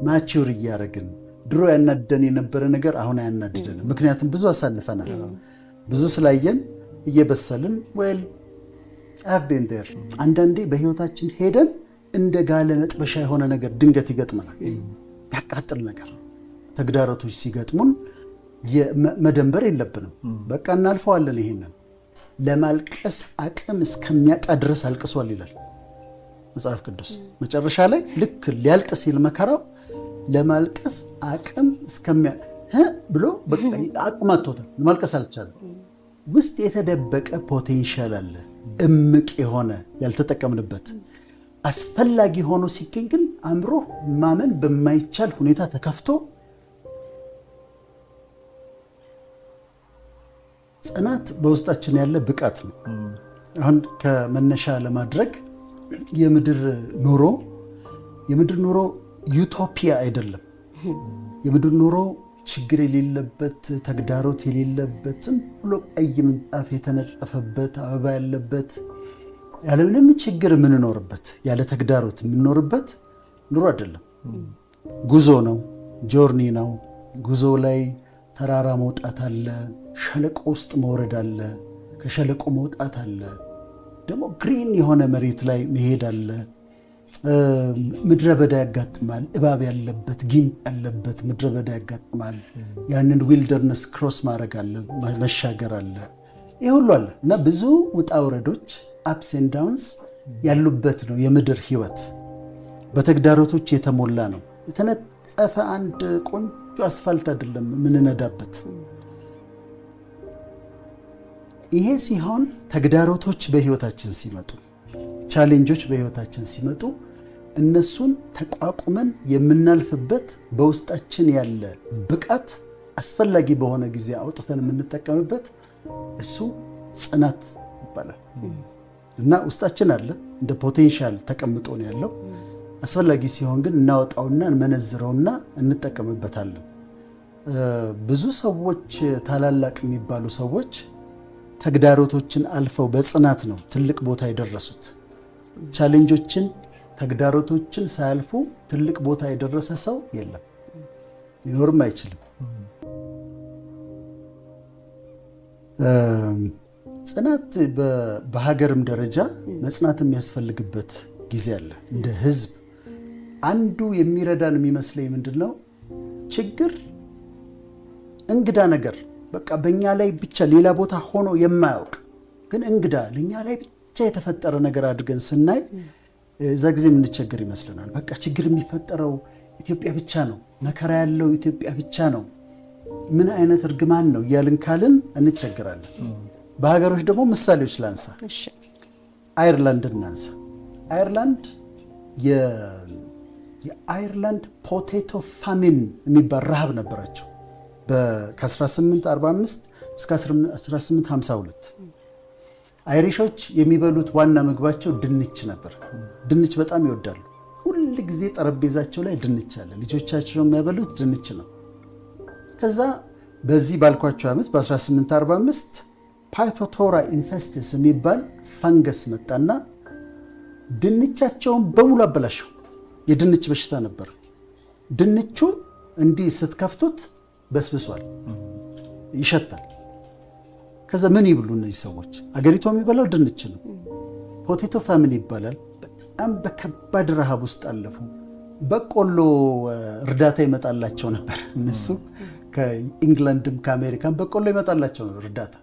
ማቹር እያደረግን ድሮ ያናደደን የነበረ ነገር አሁን አያናድደንም። ምክንያቱም ብዙ አሳልፈናል። ብዙ ስላየን እየበሰልን well I've been there። አንዳንዴ በህይወታችን ሄደን እንደ ጋለ መጥበሻ የሆነ ነገር ድንገት ይገጥመናል። ያቃጥል ነገር ተግዳሮቶች ሲገጥሙን መደንበር የለብንም። በቃ እናልፈዋለን። ይሄንን ለማልቀስ አቅም እስከሚያጣ ድረስ አልቅሷል ይላል መጽሐፍ ቅዱስ። መጨረሻ ላይ ልክ ሊያልቅስ ሲል መከራው ለማልቀስ አቅም ብሎ በቃ አቅማቶታል። ለማልቀስ አልቻለም። ውስጥ የተደበቀ ፖቴንሻል አለ፣ እምቅ የሆነ ያልተጠቀምንበት። አስፈላጊ ሆኖ ሲገኝ ግን አእምሮ ማመን በማይቻል ሁኔታ ተከፍቶ ጽናት በውስጣችን ያለ ብቃት ነው። አሁን ከመነሻ ለማድረግ የምድር ኑሮ ዩቶፒያ አይደለም። የምድር ኑሮ ችግር የሌለበት ተግዳሮት የሌለበት ዝም ብሎ ቀይ ምንጣፍ የተነጠፈበት አበባ ያለበት ያለምንም ችግር የምንኖርበት ያለ ተግዳሮት የምንኖርበት ኑሮ አይደለም። ጉዞ ነው፣ ጆርኒ ነው። ጉዞ ላይ ተራራ መውጣት አለ፣ ሸለቆ ውስጥ መውረድ አለ፣ ከሸለቆ መውጣት አለ፣ ደግሞ ግሪን የሆነ መሬት ላይ መሄድ አለ። ምድረ በዳ ያጋጥማል፣ እባብ ያለበት ጊንጥ ያለበት ምድረ በዳ ያጋጥማል። ያንን ዊልደርነስ ክሮስ ማድረግ አለ፣ መሻገር አለ። ይህ ሁሉ አለ እና ብዙ ውጣ ውረዶች አፕስ ኤንድ ዳውንስ ያሉበት ነው የምድር ህይወት። በተግዳሮቶች የተሞላ ነው። የተነጠፈ አንድ ቆንጆ አስፋልት አይደለም የምንነዳበት። ይሄ ሲሆን ተግዳሮቶች በህይወታችን ሲመጡ፣ ቻሌንጆች በህይወታችን ሲመጡ እነሱን ተቋቁመን የምናልፍበት በውስጣችን ያለ ብቃት አስፈላጊ በሆነ ጊዜ አውጥተን የምንጠቀምበት እሱ ጽናት ይባላል። እና ውስጣችን አለ እንደ ፖቴንሻል ተቀምጦ ነው ያለው። አስፈላጊ ሲሆን ግን እናወጣውና እንመነዝረውና እንጠቀምበታለን። ብዙ ሰዎች ታላላቅ የሚባሉ ሰዎች ተግዳሮቶችን አልፈው በጽናት ነው ትልቅ ቦታ የደረሱት። ቻሌንጆችን ተግዳሮቶችን ሳያልፉ ትልቅ ቦታ የደረሰ ሰው የለም፣ ሊኖርም አይችልም። ጽናት በሀገርም ደረጃ መጽናት የሚያስፈልግበት ጊዜ አለ። እንደ ህዝብ አንዱ የሚረዳን የሚመስለኝ ምንድነው? ችግር እንግዳ ነገር በቃ በእኛ ላይ ብቻ ሌላ ቦታ ሆኖ የማያውቅ ግን እንግዳ ለእኛ ላይ ብቻ የተፈጠረ ነገር አድርገን ስናይ እዛ ጊዜ የምንቸገር ይመስለናል። በቃ ችግር የሚፈጠረው ኢትዮጵያ ብቻ ነው፣ መከራ ያለው ኢትዮጵያ ብቻ ነው፣ ምን አይነት እርግማን ነው እያልን ካልን እንቸገራለን። በሀገሮች ደግሞ ምሳሌዎች ላንሳ። አይርላንድን እናንሳ። አይርላንድ የአይርላንድ ፖቴቶ ፋሚን የሚባል ረሃብ ነበራቸው ከ1845 እስከ 1852። አይሪሾች የሚበሉት ዋና ምግባቸው ድንች ነበር። ድንች በጣም ይወዳሉ። ሁል ጊዜ ጠረጴዛቸው ላይ ድንች አለ። ልጆቻቸው የሚያበሉት ድንች ነው። ከዛ በዚህ ባልኳቸው ዓመት በ1845 ፓይቶቶራ ኢንፌስቲስ የሚባል ፈንገስ መጣና ድንቻቸውን በሙሉ አበላሸው። የድንች በሽታ ነበር። ድንቹ እንዲህ ስትከፍቱት በስብሷል፣ ይሸታል። ከዛ ምን ይብሉ እነዚህ ሰዎች? አገሪቷ የሚበላው ድንች ነው። ፖቴቶ ፋሚሊ ይባላል። በጣም በከባድ ረሃብ ውስጥ አለፉ። በቆሎ እርዳታ ይመጣላቸው ነበር። እነሱ ከኢንግላንድም ከአሜሪካም በቆሎ ይመጣላቸው ነበር እርዳታ።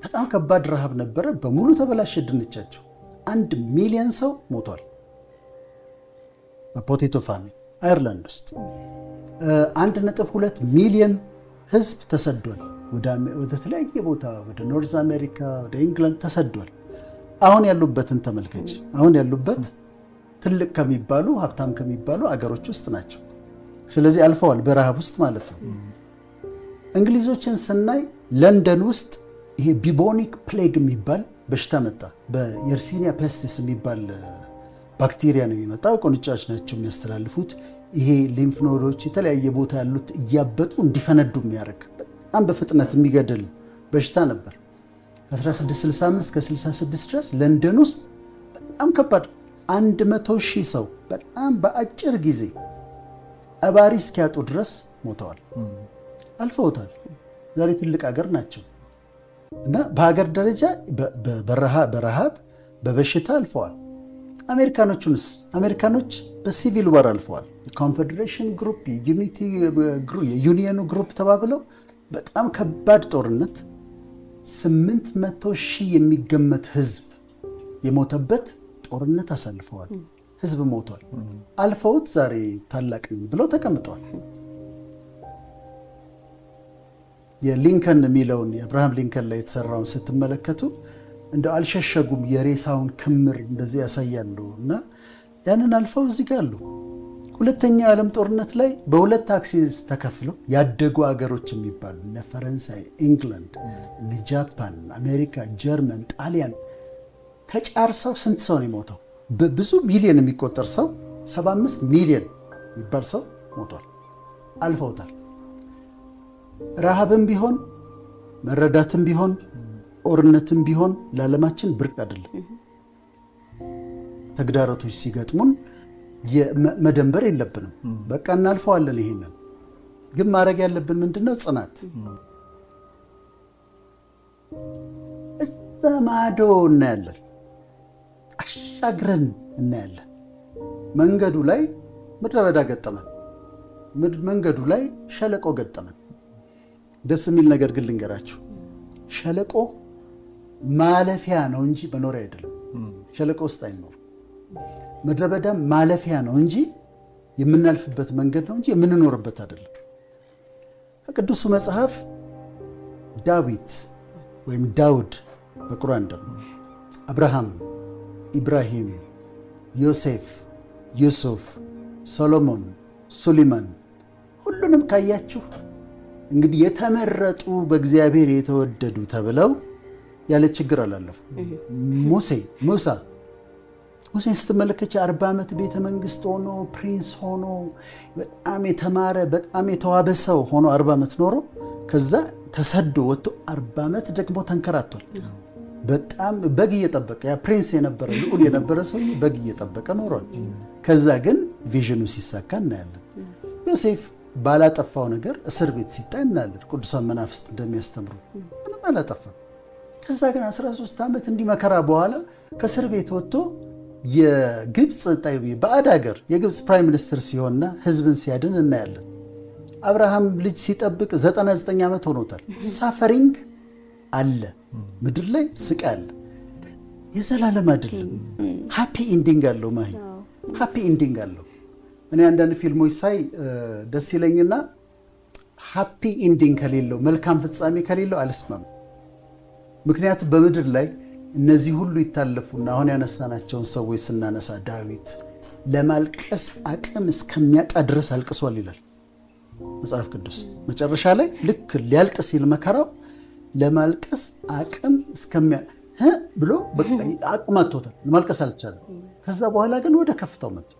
በጣም ከባድ ረሃብ ነበረ። በሙሉ ተበላሸ ድንቻቸው። 1 ሚሊዮን ሰው ሞቷል በፖቴቶ ፋሚሊ አይርላንድ ውስጥ። 1.2 ሚሊዮን ህዝብ ተሰዷል። ወደ ተለያየ ቦታ ወደ ኖርዝ አሜሪካ፣ ወደ ኢንግላንድ ተሰዷል። አሁን ያሉበትን ተመልከች። አሁን ያሉበት ትልቅ ከሚባሉ ሀብታም ከሚባሉ አገሮች ውስጥ ናቸው። ስለዚህ አልፈዋል በረሃብ ውስጥ ማለት ነው። እንግሊዞችን ስናይ ለንደን ውስጥ ይሄ ቢቦኒክ ፕሌግ የሚባል በሽታ መጣ። በየርሲኒያ ፔስቲስ የሚባል ባክቴሪያ ነው የሚመጣው። ቁንጫዎች ናቸው የሚያስተላልፉት። ይሄ ሊምፍ ኖዶች የተለያየ ቦታ ያሉት እያበጡ እንዲፈነዱ የሚያደርግ በጣም በፍጥነት የሚገድል በሽታ ነበር። ከ1665 እስከ 66 ድረስ ለንደን ውስጥ በጣም ከባድ 100,000 ሰው በጣም በአጭር ጊዜ ቀባሪ እስኪያጡ ድረስ ሞተዋል፣ አልፈውታል። ዛሬ ትልቅ ሀገር ናቸው እና በሀገር ደረጃ በረሃብ በበሽታ አልፈዋል። አሜሪካኖቹንስ? አሜሪካኖች በሲቪል ዋር አልፈዋል። የኮንፌዴሬሽን ግሩፕ፣ የዩኒቲ የዩኒየኑ ግሩፕ ተባብለው በጣም ከባድ ጦርነት 800,000 የሚገመት ህዝብ የሞተበት ጦርነት አሳልፈዋል። ህዝብ ሞቷል። አልፈውት ዛሬ ታላቅ ብለው ተቀምጠዋል። የሊንከን የሚለውን የአብርሃም ሊንከን ላይ የተሰራውን ስትመለከቱ እንደው አልሸሸጉም። የሬሳውን ክምር እንደዚህ ያሳያሉ እና ያንን አልፈው እዚህ ጋር አሉ። ሁለተኛው የዓለም ጦርነት ላይ በሁለት አክሲስ ተከፍለው ያደጉ አገሮች የሚባሉ እነ ፈረንሳይ፣ ኢንግላንድ፣ እነ ጃፓን፣ አሜሪካ፣ ጀርመን፣ ጣሊያን ተጫርሰው ስንት ሰው ነው የሞተው? በብዙ ሚሊዮን የሚቆጠር ሰው 75 ሚሊዮን የሚባል ሰው ሞቷል። አልፈውታል። ረሃብም ቢሆን መረዳትም ቢሆን ጦርነትም ቢሆን ለዓለማችን ብርቅ አይደለም። ተግዳሮቶች ሲገጥሙን መደንበር የለብንም። በቃ እናልፈዋለን። ይሄንን ግን ማድረግ ያለብን ምንድነው? ጽናት። እዛ ማዶ እናያለን፣ አሻግረን እናያለን። መንገዱ ላይ ምድረ በዳ ገጠመን፣ መንገዱ ላይ ሸለቆ ገጠመን። ደስ የሚል ነገር ግን ልንገራችሁ፣ ሸለቆ ማለፊያ ነው እንጂ መኖሪያ አይደለም። ሸለቆ ውስጥ አይኖር። ምድረ በዳ ማለፊያ ነው እንጂ የምናልፍበት መንገድ ነው እንጂ የምንኖርበት አይደለም። ከቅዱሱ መጽሐፍ ዳዊት ወይም ዳውድ በቁርአን ደግሞ አብርሃም፣ ኢብራሂም፣ ዮሴፍ፣ ዩሱፍ፣ ሶሎሞን፣ ሱሊማን ሁሉንም ካያችሁ እንግዲህ የተመረጡ በእግዚአብሔር የተወደዱ ተብለው ያለ ችግር አላለፉ። ሙሴን ስትመለከች 40 ዓመት ቤተ መንግስት ሆኖ ፕሪንስ ሆኖ በጣም የተማረ በጣም የተዋበ ሰው ሆኖ 40 ዓመት ኖሮ ከዛ ተሰዶ ወጥቶ 40 ዓመት ደግሞ ተንከራቷል። በጣም በግ እየጠበቀ ያ ፕሪንስ የነበረ ልዑል የነበረ ሰው በግ እየጠበቀ ኖሯል። ከዛ ግን ቪዥኑ ሲሳካ እናያለን። ዮሴፍ ባላጠፋው ነገር እስር ቤት ሲጣል እናያለን። ቅዱሳን መናፍስት እንደሚያስተምሩ ምንም አላጠፋም። ከዛ ግን 13 ዓመት እንዲመከራ በኋላ ከእስር ቤት ወጥቶ የግብፅ ባዕድ ሀገር የግብፅ ፕራይም ሚኒስትር ሲሆንና ህዝብን ሲያድን እናያለን። አብርሃም ልጅ ሲጠብቅ 99 ዓመት ሆኖታል። ሳፈሪንግ አለ ምድር ላይ፣ ስቃይ አለ። የዘላለም አይደለም። ሃፒ ኢንዲንግ አለው። ማይ ሃፒ ኢንዲንግ አለው። እኔ አንዳንድ ፊልሞች ሳይ ደስ ይለኝና ሃፒ ኢንዲንግ ከሌለው መልካም ፍጻሜ ከሌለው አልስማም። ምክንያቱም በምድር ላይ እነዚህ ሁሉ ይታለፉና አሁን ያነሳናቸውን ሰዎች ስናነሳ ዳዊት ለማልቀስ አቅም እስከሚያጣ ድረስ አልቅሷል ይላል መጽሐፍ ቅዱስ። መጨረሻ ላይ ልክ ሊያልቅ ሲል መከራው ለማልቀስ አቅም ብሎ አቅም አጥቶታል። ማልቀስ አልቻለም። ከዛ በኋላ ግን ወደ ከፍታው መጣ።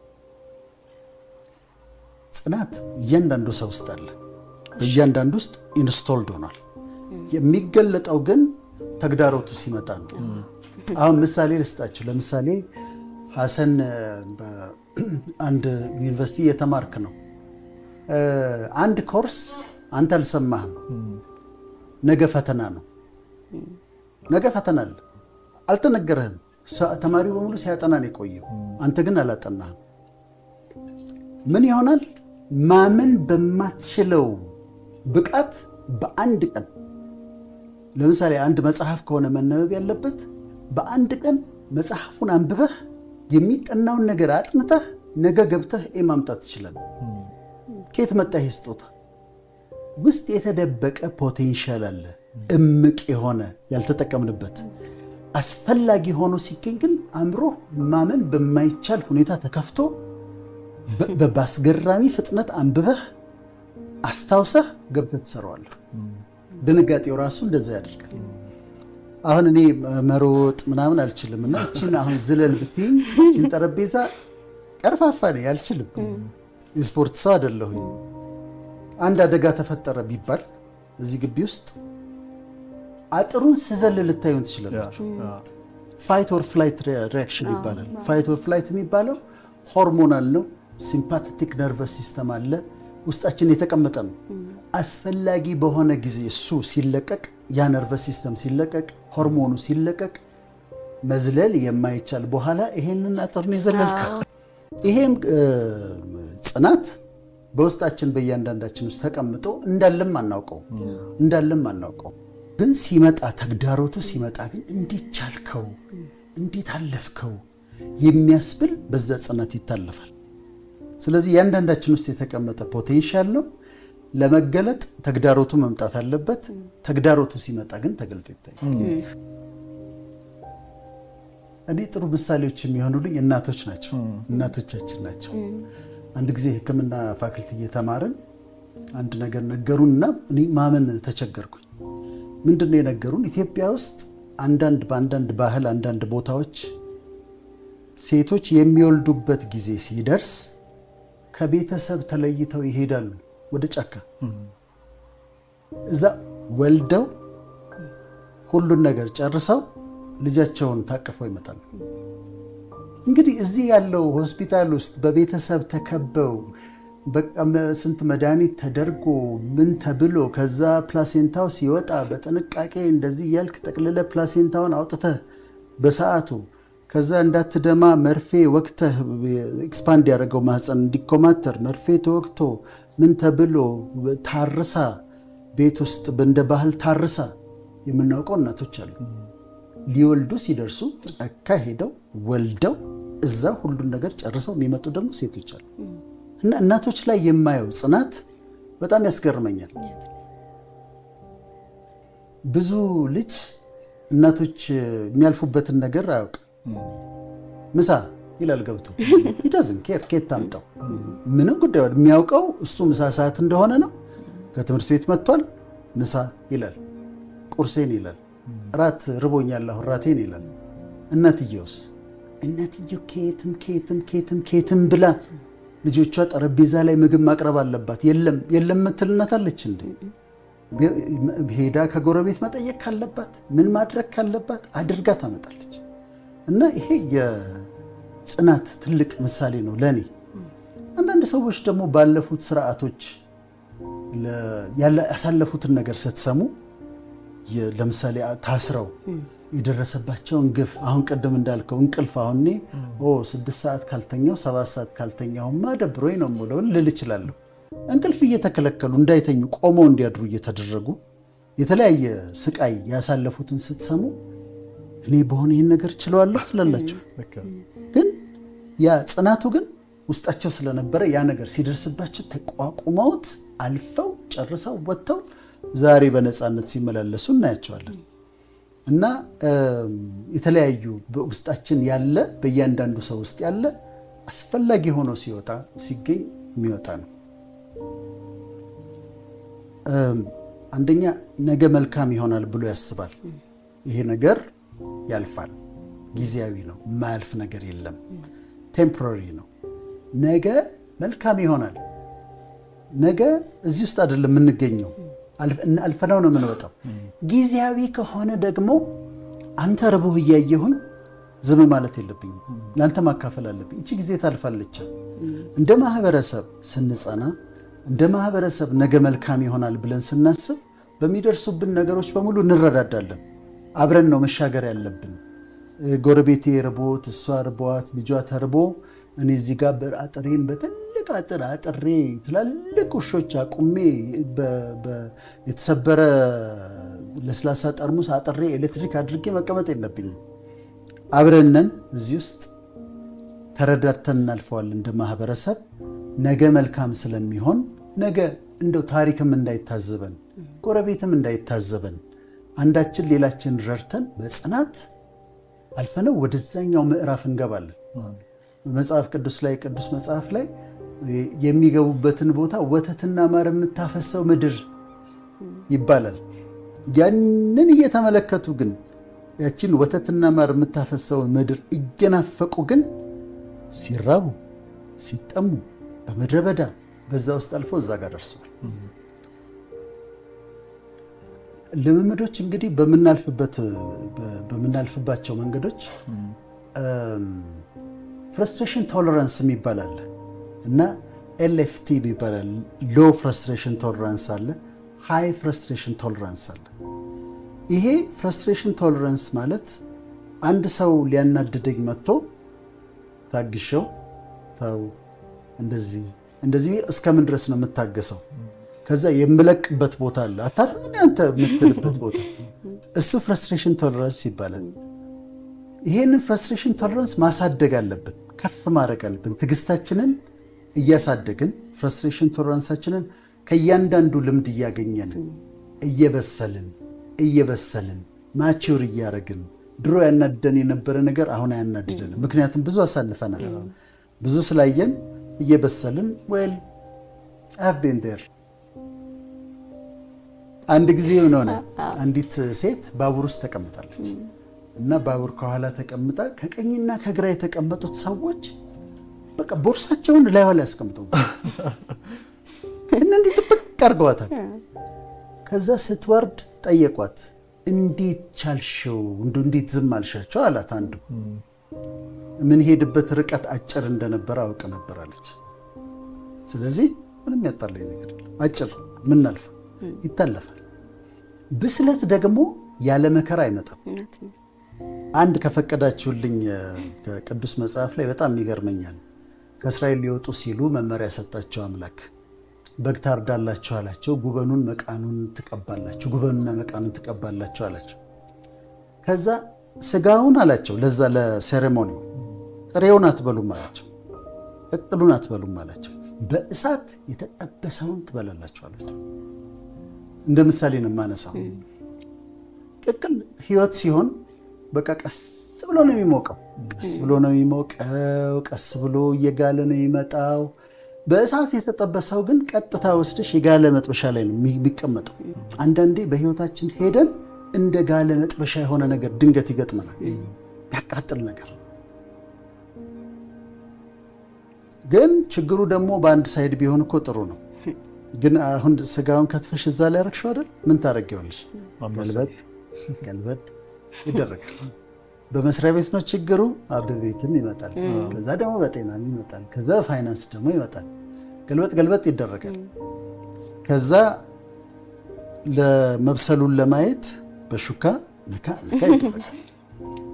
ጽናት እያንዳንዱ ሰው ውስጥ አለ። በእያንዳንዱ ውስጥ ኢንስቶልድ ሆኗል። የሚገለጠው ግን ተግዳሮቱ ሲመጣ ነው። አሁን ምሳሌ ልስጣችሁ። ለምሳሌ ሐሰን በአንድ ዩኒቨርሲቲ የተማርክ ነው። አንድ ኮርስ አንተ አልሰማህም። ነገ ፈተና ነው። ነገ ፈተና አለ፣ አልተነገረህም። ተማሪው በሙሉ ሲያጠና ነው የቆየው። አንተ ግን አላጠናህም። ምን ይሆናል? ማመን በማትችለው ብቃት በአንድ ቀን ለምሳሌ አንድ መጽሐፍ ከሆነ መነበብ ያለበት በአንድ ቀን መጽሐፉን አንብበህ የሚጠናውን ነገር አጥንተህ ነገ ገብተህ ማምጣት ትችላለህ። ከየት መጣ ይሄ ስጦታ? ውስጥ የተደበቀ ፖቴንሻል አለ፣ እምቅ የሆነ ያልተጠቀምንበት። አስፈላጊ ሆኖ ሲገኝ ግን አእምሮ ማመን በማይቻል ሁኔታ ተከፍቶ በአስገራሚ ፍጥነት አንብበህ አስታውሰህ ገብተህ ትሰራዋለህ። ድንጋጤው ራሱ እንደዛ ያደርጋል። አሁን እኔ መሮጥ ምናምን አልችልም እና እቺን አሁን ዝለል ብትይኝ እቺን ጠረጴዛ ቀርፋፋ ነኝ፣ አልችልም። የስፖርት ሰው አይደለሁኝ። አንድ አደጋ ተፈጠረ ቢባል እዚህ ግቢ ውስጥ አጥሩን ስዘል ልታዩን ትችላላችሁ። ፋይት ኦር ፍላይት ሪያክሽን ይባላል። ፋይት ኦር ፍላይት የሚባለው ሆርሞናል ነው፣ ሲምፓቴቲክ ነርቨስ ሲስተም አለ ውስጣችን የተቀመጠ ነው። አስፈላጊ በሆነ ጊዜ እሱ ሲለቀቅ ያ ነርቨስ ሲስተም ሲለቀቅ ሆርሞኑ ሲለቀቅ መዝለል የማይቻል በኋላ ይሄንን አጥርን የዘለልከው ይሄም ጽናት በውስጣችን በእያንዳንዳችን ውስጥ ተቀምጦ እንዳለም አናውቀው ግን ሲመጣ ተግዳሮቱ ሲመጣ ግን እንዴት ቻልከው እንዴት አለፍከው የሚያስብል በዛ ጽናት ይታለፋል። ስለዚህ እያንዳንዳችን ውስጥ የተቀመጠ ፖቴንሻል ነው ለመገለጥ ተግዳሮቱ መምጣት አለበት። ተግዳሮቱ ሲመጣ ግን ተገልጦ ይታያል። እኔ ጥሩ ምሳሌዎች የሚሆኑልኝ እናቶቻችን ናቸው። አንድ ጊዜ ሕክምና ፋክልቲ እየተማርን አንድ ነገር ነገሩንና እኔ ማመን ተቸገርኩኝ። ምንድነው የነገሩን? ኢትዮጵያ ውስጥ በአንዳንድ ባህል አንዳንድ ቦታዎች ሴቶች የሚወልዱበት ጊዜ ሲደርስ ከቤተሰብ ተለይተው ይሄዳሉ ወደ ጫካ። እዛ ወልደው ሁሉን ነገር ጨርሰው ልጃቸውን ታቅፈው ይመጣሉ። እንግዲህ እዚህ ያለው ሆስፒታል ውስጥ በቤተሰብ ተከበው በቃ ስንት መድኃኒት ተደርጎ ምን ተብሎ ከዛ ፕላሴንታው ሲወጣ በጥንቃቄ እንደዚህ ያልክ ጠቅልለ ፕላሴንታውን አውጥተህ በሰዓቱ ከዛ እንዳትደማ መርፌ ወቅተህ ኤክስፓንድ ያደረገው ማህፀን እንዲኮማተር መርፌ ተወቅቶ ምን ተብሎ ታርሳ ቤት ውስጥ እንደ ባህል ታርሳ የምናውቀው እናቶች አሉ። ሊወልዱ ሲደርሱ ጫካ ሄደው ወልደው እዛ ሁሉን ነገር ጨርሰው የሚመጡ ደግሞ ሴቶች አሉ። እና እናቶች ላይ የማየው ጽናት በጣም ያስገርመኛል። ብዙ ልጅ እናቶች የሚያልፉበትን ነገር አያውቅም። ምሳ ይላል ገብቶ ይዳዝን ኬር ኬት ታምጣው ምንም ጉዳይ የሚያውቀው እሱ ምሳ ሰዓት እንደሆነ ነው። ከትምህርት ቤት መጥቷል ምሳ ይላል፣ ቁርሴን ይላል፣ ራት ርቦኛል አሁን ራቴን ይላል። እናትየውስ እናትየው ኬትም ብላ ልጆቿ ጠረጴዛ ላይ ምግብ ማቅረብ አለባት። የለም የምትል እናት አለች እንዴ? ሄዳ ከጎረቤት መጠየቅ ካለባት ምን ማድረግ ካለባት አድርጋ ታመጣለች። እና ይሄ የጽናት ትልቅ ምሳሌ ነው ለኔ። አንዳንድ ሰዎች ደግሞ ባለፉት ስርዓቶች ያሳለፉትን ነገር ስትሰሙ ለምሳሌ ታስረው የደረሰባቸውን ግፍ አሁን ቀደም እንዳልከው እንቅልፍ አሁን 6 ሰዓት ካልተኛው 7 ሰዓት ካልተኛውማ ደብሮኝ ነው የምውለው ልል እችላለሁ። እንቅልፍ እየተከለከሉ እንዳይተኙ ቆመው እንዲያድሩ እየተደረጉ የተለያየ ስቃይ ያሳለፉትን ስትሰሙ እኔ በሆነ ይህን ነገር ችለዋለሁ ትላላችሁ። ግን ያ ጽናቱ ግን ውስጣቸው ስለነበረ ያ ነገር ሲደርስባቸው ተቋቁመውት አልፈው ጨርሰው ወጥተው ዛሬ በነፃነት ሲመላለሱ እናያቸዋለን። እና የተለያዩ በውስጣችን ያለ በእያንዳንዱ ሰው ውስጥ ያለ አስፈላጊ ሆኖ ሲገኝ የሚወጣ ነው። አንደኛ ነገ መልካም ይሆናል ብሎ ያስባል። ይሄ ነገር ያልፋል፣ ጊዜያዊ ነው፣ የማያልፍ ነገር የለም፣ ቴምፖራሪ ነው። ነገ መልካም ይሆናል። ነገ እዚህ ውስጥ አይደለም የምንገኘው፣ አልፈናው ነው የምንወጣው። ጊዜያዊ ከሆነ ደግሞ አንተ ርቦህ እያየሁኝ ዝም ማለት የለብኝም፣ ለአንተ ማካፈል አለብኝ። እቺ ጊዜ ታልፋለች። እንደ ማህበረሰብ ስንጸና፣ እንደ ማህበረሰብ ነገ መልካም ይሆናል ብለን ስናስብ በሚደርሱብን ነገሮች በሙሉ እንረዳዳለን። አብረን ነው መሻገር ያለብን። ጎረቤቴ ርቦት፣ እሷ ርቧት፣ ልጇ ተርቦ እኔ እዚህ ጋር አጥሬን በትልቅ አጥር አጥሬ ትላልቅ ውሾች አቁሜ የተሰበረ ለስላሳ ጠርሙስ አጥሬ ኤሌክትሪክ አድርጌ መቀመጥ የለብኝም። አብረነን እዚህ ውስጥ ተረዳድተን እናልፈዋለን። እንደ ማህበረሰብ ነገ መልካም ስለሚሆን ነገ እንደው ታሪክም እንዳይታዘበን፣ ጎረቤትም እንዳይታዘበን አንዳችን ሌላችን ረድተን በጽናት አልፈነው ወደዛኛው ምዕራፍ እንገባለን። መጽሐፍ ቅዱስ ላይ ቅዱስ መጽሐፍ ላይ የሚገቡበትን ቦታ ወተትና ማር የምታፈሰው ምድር ይባላል። ያንን እየተመለከቱ ግን ያችን ወተትና ማር የምታፈሰውን ምድር እየናፈቁ ግን ሲራቡ ሲጠሙ በምድረ በዳ በዛ ውስጥ አልፎ እዛ ጋር ደርሰዋል። ልምምዶች እንግዲህ በምናልፍባቸው መንገዶች ፍረስትሬሽን ቶለራንስ የሚባል አለ። እና LFT ይባላል። ሎው ፍረስትሬሽን ቶለራንስ አለ፣ ሃይ ፍረስትሬሽን ቶለራንስ አለ። ይሄ ፍረስትሬሽን ቶለራንስ ማለት አንድ ሰው ሊያናድደኝ መጥቶ ታግሸው ታው እንደዚህ እስከምን ድረስ ነው የምታገሰው? ከዛ የምለቅበት ቦታ አለ አታርም አንተ የምትልበት ቦታ፣ እሱ ፍረስትሬሽን ቶለራንስ ይባላል። ይሄንን ፍረስትሬሽን ቶለራንስ ማሳደግ አለብን፣ ከፍ ማድረግ አለብን። ትዕግስታችንን እያሳደግን ፍረስትሬሽን ቶለራንሳችንን ከእያንዳንዱ ልምድ እያገኘን እየበሰልን ማቹር እያደረግን ድሮ ያናድደን የነበረ ነገር አሁን አያናድደንም። ምክንያቱም ብዙ አሳልፈናል። ብዙ ስላየን እየበሰልን well I've been there። አንድ ጊዜ ምን ሆነ፣ አንዲት ሴት ባቡር ውስጥ ተቀምጣለች እና ባቡር ከኋላ ተቀምጣ ከቀኝና ከግራ የተቀመጡት ሰዎች በቃ ቦርሳቸውን ላይ ላይ ያስቀምጠው እና እንዴት ጥብቅ አድርገዋታል። ከዛ ስትወርድ ጠየቋት፣ እንዴት ቻልሽው? እንዴት ዝም አልሻቸው አላት። አንዱ ምን ሄድበት ርቀት አጭር እንደነበረ አውቅ ነበር አለች። ስለዚህ ምንም ያጣለኝ ነገር የለም፣ አጭር ምናልፍ ይታለፋል። ብስለት ደግሞ ያለ መከራ አይመጣም። አንድ ከፈቀዳችሁልኝ ከቅዱስ መጽሐፍ ላይ በጣም ይገርመኛል። ከእስራኤል ሊወጡ ሲሉ መመሪያ ሰጣቸው አምላክ። በግ ታርዳላችሁ አላቸው። ጉበኑና መቃኑን ትቀባላችሁ አላቸው። ከዛ ስጋውን አላቸው ለዛ ለሴሬሞኒው ጥሬውን አትበሉም አላቸው፣ እቅሉን አትበሉም አላቸው። በእሳት የተጠበሰውን ትበላላችሁ አላቸው። እንደ ምሳሌ ነው የማነሳው። ቅቅል ህይወት ሲሆን በቃ ቀስ ብሎ ነው የሚሞቀው፣ ቀስ ብሎ እየጋለ ነው የሚመጣው። በእሳት የተጠበሰው ግን ቀጥታ ወስደሽ የጋለ መጥበሻ ላይ ነው የሚቀመጠው። አንዳንዴ በህይወታችን ሄደን እንደ ጋለ መጥበሻ የሆነ ነገር ድንገት ይገጥመናል፣ ያቃጥል ነገር። ግን ችግሩ ደግሞ በአንድ ሳይድ ቢሆን እኮ ጥሩ ነው። ግን አሁን ስጋውን ከትፈሽ እዛ ላይ አረግሽው አይደል? ምን ታረጊዋለሽ? ገልበጥ ይደረጋል። በመስሪያ ቤት ነው ችግሩ፣ በቤትም ይመጣል። ከዛ ደግሞ በጤናም ይመጣል። ከዛ በፋይናንስ ደግሞ ይመጣል። ገልበጥ ይደረጋል። ከዛ ለመብሰሉን ለማየት በሹካ ነካ ይደረጋል።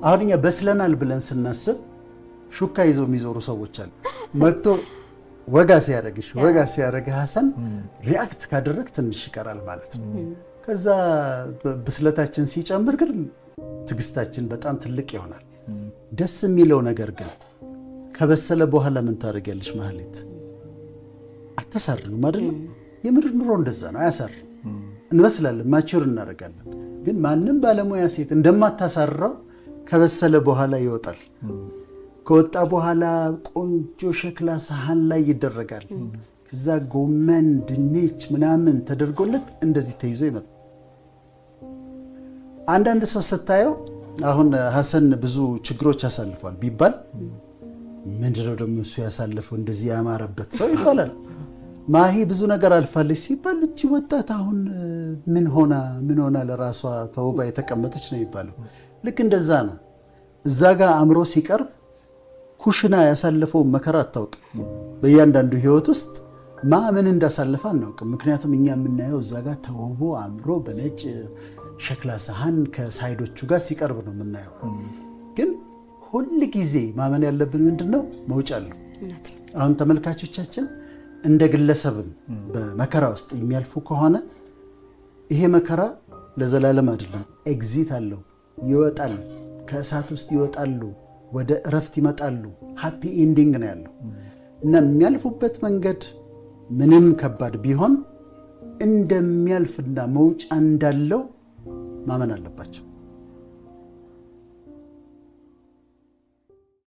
አሁን እኛ በስለናል ብለን ስናስብ ሹካ ይዘው የሚዞሩ ሰዎች አሉ። መጥቶ ወጋ ሲያደርግ ሐሰን ሪአክት ካደረግ ትንሽ ይቀራል ማለት ነው። ከዛ ብስለታችን ሲጨምር ግን ትዕግስታችን በጣም ትልቅ ይሆናል። ደስ የሚለው ነገር ግን ከበሰለ በኋላ ምን ታደርጊያለሽ? ማህሌት አታሳሪውም አይደለም? የምድር ኑሮ እንደዛ ነው፣ አያሳርም። እንበስላለን፣ ማቹር እናደርጋለን። ግን ማንም ባለሙያ ሴት እንደማታሳራው ከበሰለ በኋላ ይወጣል። ከወጣ በኋላ ቆንጆ ሸክላ ሳህን ላይ ይደረጋል። ከዛ ጎመን፣ ድንች ምናምን ተደርጎለት እንደዚህ ተይዞ ይመጣል። አንዳንድ ሰው ስታየው አሁን ሐሰን ብዙ ችግሮች ያሳልፏል ቢባል ምንድነው ደግሞ እሱ ያሳልፈው እንደዚህ ያማረበት ሰው ይባላል። ማሂ ብዙ ነገር አልፋለች ሲባል እቺ ወጣት አሁን ምን ሆና ለራሷ ተውባ የተቀመጠች ነው ይባላል። ልክ እንደዛ ነው። እዛ ጋር አምሮ ሲቀርብ ኩሽና ያሳለፈው መከራ አታውቅም። በእያንዳንዱ ህይወት ውስጥ ምን እንዳሳለፈ አናውቅም። ምክንያቱም እኛ የምናየው እዛ ጋር ተውቦ አምሮ በነጭ ሸክላ ሳህን ከሳይዶቹ ጋር ሲቀርብ ነው የምናየው። ግን ሁል ጊዜ ማመን ያለብን ምንድነው? መውጫ አለው። አሁን ተመልካቾቻችን እንደ ግለሰብም በመከራ ውስጥ የሚያልፉ ከሆነ ይሄ መከራ ለዘላለም አይደለም፣ ኤግዚት አለው። ይወጣል፣ ከእሳት ውስጥ ይወጣሉ፣ ወደ እረፍት ይመጣሉ። ሃፒ ኤንዲንግ ነው ያለው እና የሚያልፉበት መንገድ ምንም ከባድ ቢሆን እንደሚያልፍና መውጫ እንዳለው ማመን አለባቸው።